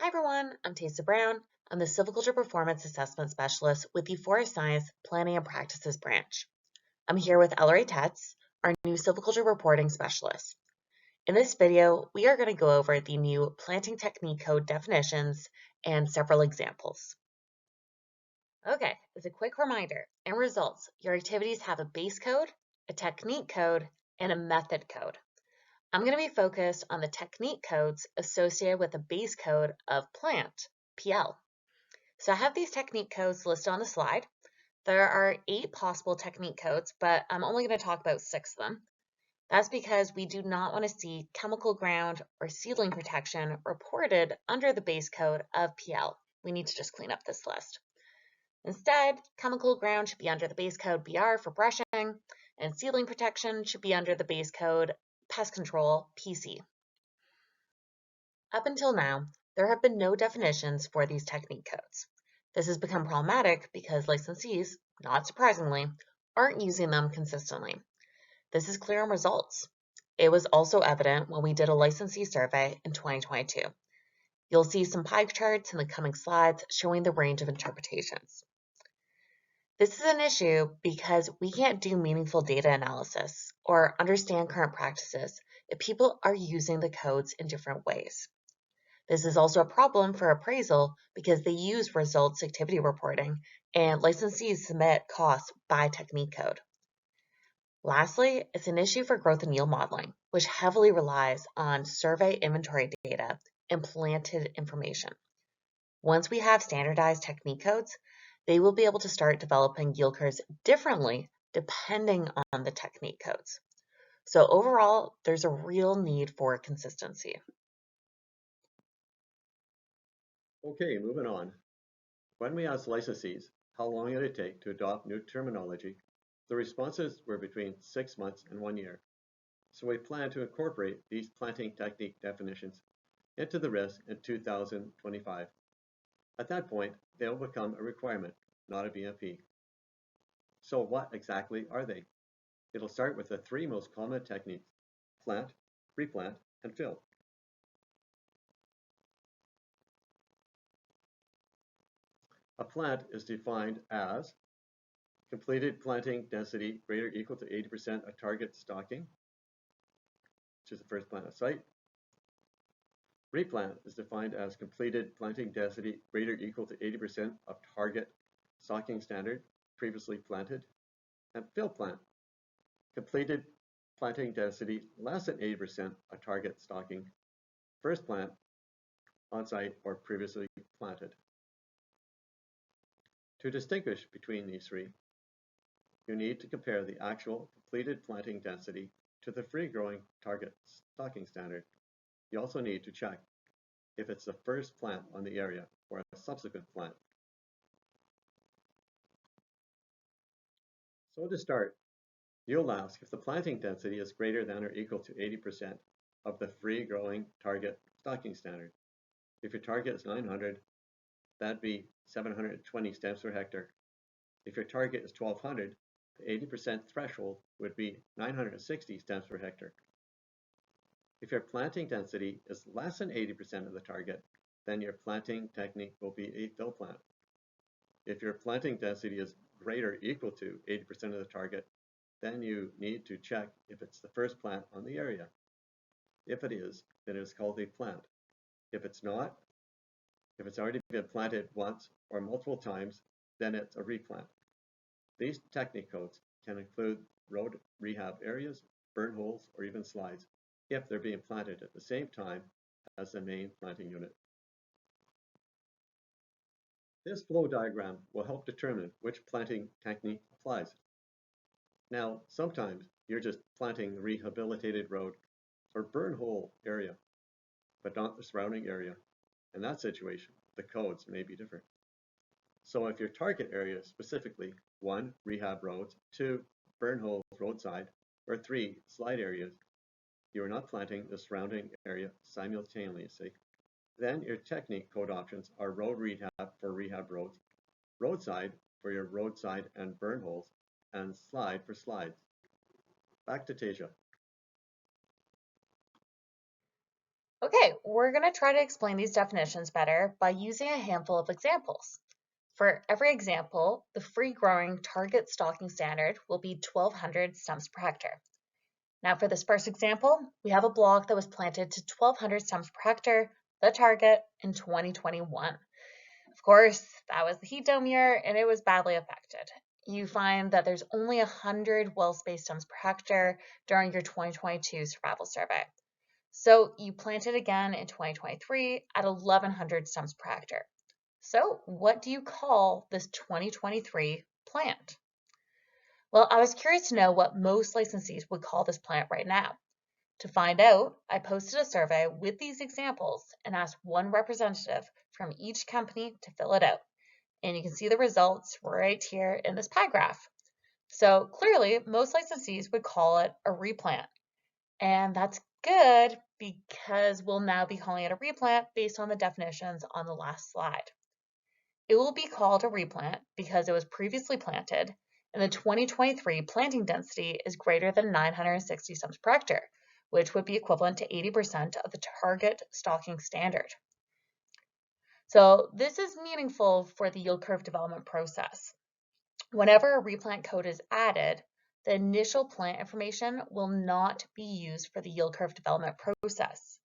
Hi everyone, I'm Taysa Brown. I'm the Silviculture Performance Assessment Specialist with the Forest Science Planning and Practices branch. I'm here with Ellery Tetz, our new Silviculture Reporting Specialist. In this video, we are going to go over the new planting technique code definitions and several examples. Okay, as a quick reminder, in results, your activities have a base code, a technique code, and a method code. I'm going to be focused on the technique codes associated with the base code of plant, PL. So I have these technique codes listed on the slide. There are 8 possible technique codes, but I'm only going to talk about 6 of them. That's because we do not want to see chemical ground or seedling protection reported under the base code of PL. We need to just clean up this list. Instead, chemical ground should be under the base code BR for brushing, and seedling protection should be under the base code pest control, PC. Up until now, there have been no definitions for these technique codes. This has become problematic because licensees, not surprisingly, aren't using them consistently. This is clear in results. It was also evident when we did a licensee survey in 2022. You'll see some pie charts in the coming slides showing the range of interpretations. This is an issue because we can't do meaningful data analysis or understand current practices if people are using the codes in different ways. This is also a problem for appraisal because they use results activity reporting and licensees submit costs by technique code. Lastly, it's an issue for growth and yield modeling, which heavily relies on survey inventory data and planted information. Once we have standardized technique codes, they will be able to start developing yield curves differently depending on the technique codes. So overall, there's a real need for consistency. Okay, moving on. When we asked licensees how long it would take to adopt new terminology, the responses were between 6 months and 1 year. So we plan to incorporate these planting technique definitions into the RIS in 2025. At that point, they will become a requirement, not a BMP. So what exactly are they? It'll start with the 3 most common techniques: plant, replant, and fill. A plant is defined as completed planting density greater or equal to 80% of target stocking, which is the first plant at site. Replant is defined as completed planting density greater or equal to 80% of target stocking standard previously planted. And fill plant, completed planting density less than 80% of target stocking, first plant on site or previously planted. To distinguish between these 3, you need to compare the actual completed planting density to the free-growing target stocking standard. You also need to check if it's the first plant on the area or a subsequent plant. So to start, you'll ask if the planting density is greater than or equal to 80% of the free-growing target stocking standard. If your target is 900, that'd be 720 stems per hectare. If your target is 1200, the 80% threshold would be 960 stems per hectare. If your planting density is less than 80% of the target, then your planting technique will be a fill plant. If your planting density is greater or equal to 80% of the target, then you need to check if it's the first plant on the area. If it is, then it's called a plant. If it's not, if it's already been planted once or multiple times, then it's a replant. These technique codes can include road rehab areas, burn holes, or even slides if they're being planted at the same time as the main planting unit. This flow diagram will help determine which planting technique applies. Now, sometimes you're just planting the rehabilitated road or burn hole area, but not the surrounding area. In that situation, the codes may be different. So if your target area is specifically 1, rehab roads, 2, burn holes roadside, or 3, slide areas, you are not planting the surrounding area simultaneously. Then your technique code options are road rehab for rehab roads, roadside for your roadside and burn holes, and slide for slides. Back to Tasia. Okay, we're going to try to explain these definitions better by using a handful of examples. For every example, the free-growing target stalking standard will be 1,200 stems per hectare. Now for this first example, we have a block that was planted to 1,200 stems per hectare, the target, in 2021. Of course, that was the heat dome year and it was badly affected. You find that there's only 100 well-spaced stems per hectare during your 2022 survival survey. So you planted again in 2023 at 1,100 stems per hectare. So what do you call this 2023 plant? Well, I was curious to know what most licensees would call this plant right now. To find out, I posted a survey with these examples and asked one representative from each company to fill it out. And you can see the results right here in this pie graph. So clearly, most licensees would call it a replant. And that's good because we'll now be calling it a replant based on the definitions on the last slide. It will be called a replant because it was previously planted, and the 2023 planting density is greater than 960 stems per hectare, which would be equivalent to 80% of the target stalking standard. So this is meaningful for the yield curve development process. Whenever a replant code is added, the initial plant information will not be used for the yield curve development process.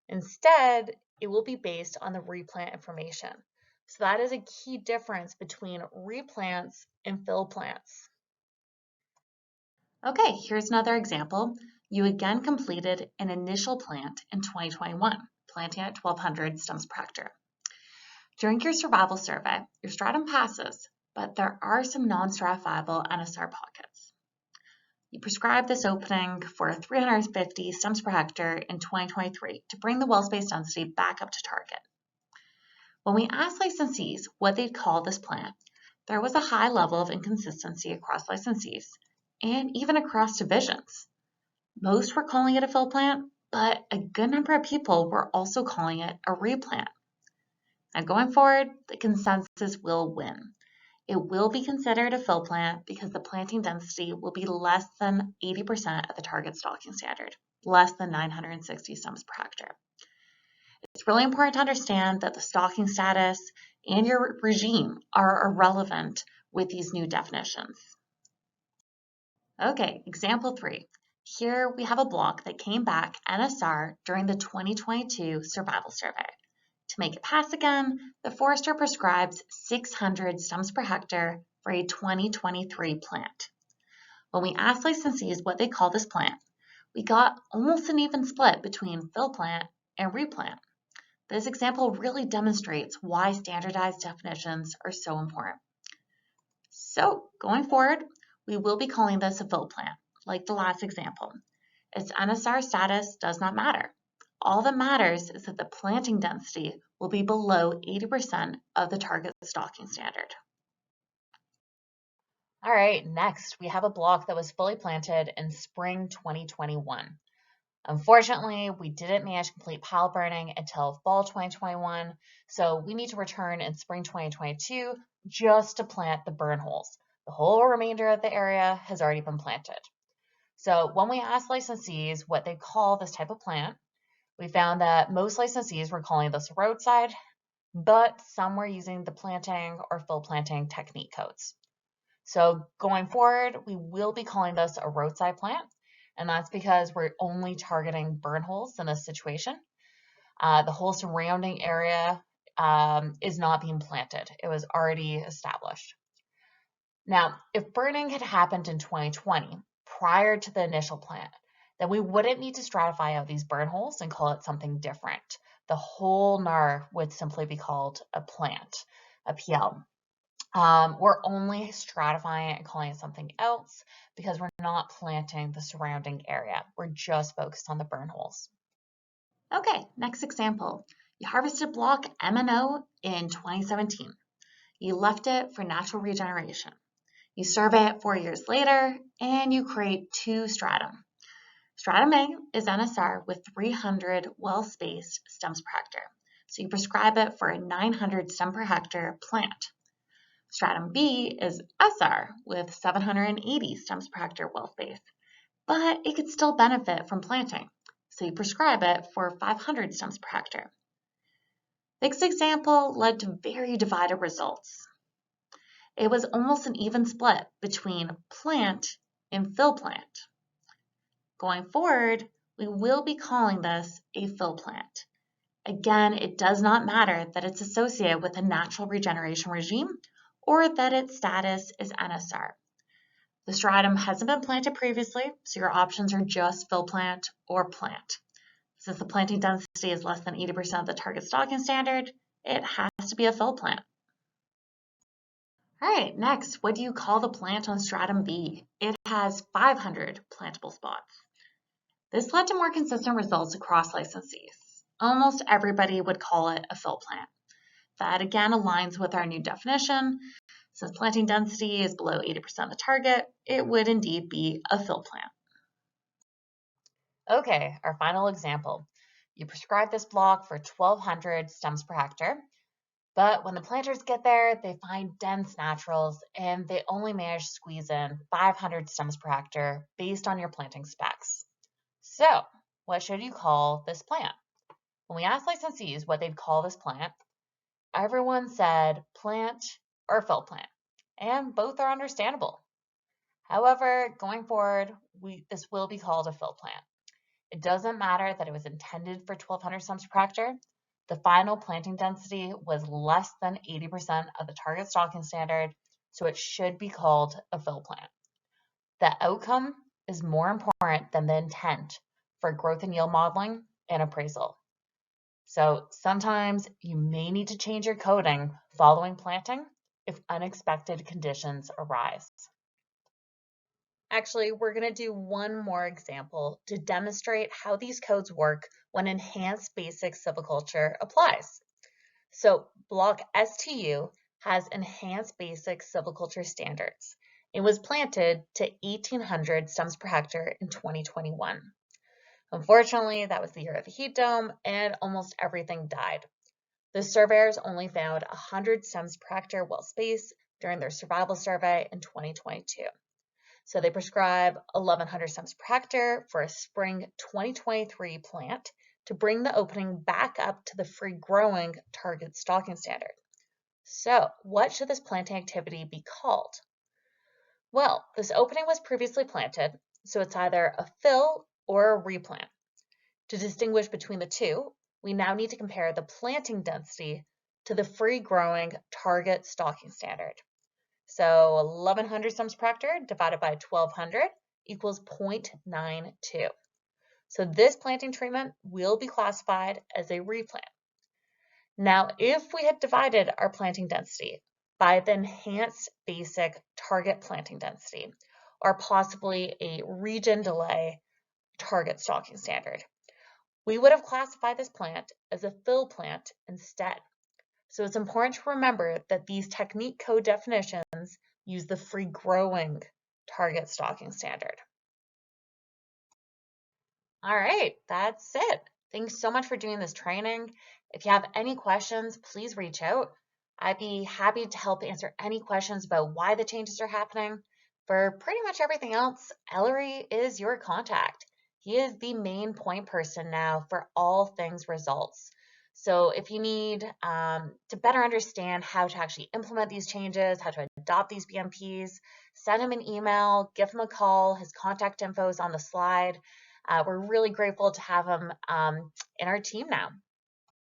Instead, it will be based on the replant information. So that is a key difference between replants and fill plants. Okay, here's another example. You again completed an initial plant in 2021, planting at 1,200 stems per hectare. During your survival survey, your stratum passes, but there are some non-stratifiable NSR pockets. You prescribed this opening for 350 stems per hectare in 2023 to bring the well space density back up to target. When we asked licensees what they'd call this plant, there was a high level of inconsistency across licensees and even across divisions. Most were calling it a fill plant, but a good number of people were also calling it a replant. Now going forward, the consensus will win. It will be considered a fill plant because the planting density will be less than 80% of the target stalking standard, less than 960 stems per hectare. It's really important to understand that the stalking status and your regime are irrelevant with these new definitions. Okay, example 3. Here we have a block that came back NSR during the 2022 survival survey. To make it pass again, the forester prescribes 600 stems per hectare for a 2023 plant. When we asked licensees what they call this plant, we got almost an even split between fill plant and replant. This example really demonstrates why standardized definitions are so important. So going forward, we will be calling this a fill plant, like the last example. Its NSR status does not matter. All that matters is that the planting density will be below 80% of the target stalking standard. All right, next we have a block that was fully planted in spring 2021. Unfortunately, we didn't manage to complete pile burning until fall 2021, so we need to return in spring 2022 just to plant the burn holes. The whole remainder of the area has already been planted. So when we asked licensees what they call this type of plant, we found that most licensees were calling this roadside, but some were using the planting or fill planting technique codes. So going forward, we will be calling this a roadside plant, and that's because we're only targeting burn holes in this situation. The whole surrounding area is not being planted. It was already established. Now, if burning had happened in 2020, prior to the initial plant, then we wouldn't need to stratify out these burn holes and call it something different. The whole NAR would simply be called a plant, a PL. We're only stratifying it and calling it something else because we're not planting the surrounding area. We're just focused on the burn holes. Okay, next example. You harvested block MNO in 2017. You left it for natural regeneration. You survey it 4 years later, and you create 2 stratum. Stratum A is NSR with 300 well-spaced stems per hectare. So you prescribe it for a 900 stem per hectare plant. Stratum B is SR with 780 stems per hectare well space, but it could still benefit from planting. so you prescribe it for 500 stems per hectare. This example led to very divided results. It was almost an even split between plant and fill plant. Going forward, we will be calling this a fill plant. Again, it does not matter that it's associated with a natural regeneration regime or that its status is NSR. The stratum hasn't been planted previously, so your options are just fill plant or plant. Since the planting density is less than 80% of the target stocking standard, it has to be a fill plant. All right, next, what do you call the plant on stratum B? It has 500 plantable spots. This led to more consistent results across licensees. Almost everybody would call it a fill plant. That again aligns with our new definition. Since planting density is below 80% of the target, it would indeed be a fill plant. Okay, our final example. You prescribe this block for 1,200 stems per hectare, but when the planters get there, they find dense naturals and they only manage to squeeze in 500 stems per hectare based on your planting specs. So, what should you call this plant? When we asked licensees what they'd call this plant, everyone said plant or fill plant, and both are understandable. However, going forward, this will be called a fill plant. It doesn't matter that it was intended for 1,200 stems per hectare. The final planting density was less than 80% of the target stocking standard, so it should be called a fill plant. The outcome is more important than the intent for growth and yield modeling and appraisal. So sometimes you may need to change your coding following planting if unexpected conditions arise. Actually, we're going to do one more example to demonstrate how these codes work when enhanced basic silviculture applies. So block STU has enhanced basic silviculture standards. It was planted to 1,800 stems per hectare in 2021. Unfortunately, that was the year of the heat dome and almost everything died. The surveyors only found 100 stems per hectare well spaced during their survival survey in 2022. So they prescribe 1,100 stems per hectare for a spring 2023 plant to bring the opening back up to the free growing target stocking standard. So what should this planting activity be called? Well, this opening was previously planted, so it's either a fill or a replant. To distinguish between the two, we now need to compare the planting density to the free growing target stocking standard. So 1,100 stems per hectare divided by 1,200 equals 0.92. So this planting treatment will be classified as a replant. Now, if we had divided our planting density by the enhanced basic target planting density, or possibly a region delay target stocking standard, we would have classified this plant as a fill plant instead. So it's important to remember that these technique code definitions use the free growing target stocking standard. All right, that's it. Thanks so much for doing this training. If you have any questions, please reach out. I'd be happy to help answer any questions about why the changes are happening. For pretty much everything else, Ellery is your contact. He is the main point person now for all things results. So if you need to better understand how to actually implement these changes, how to adopt these BMPs, send him an email, give him a call. His contact info is on the slide. We're really grateful to have him in our team now.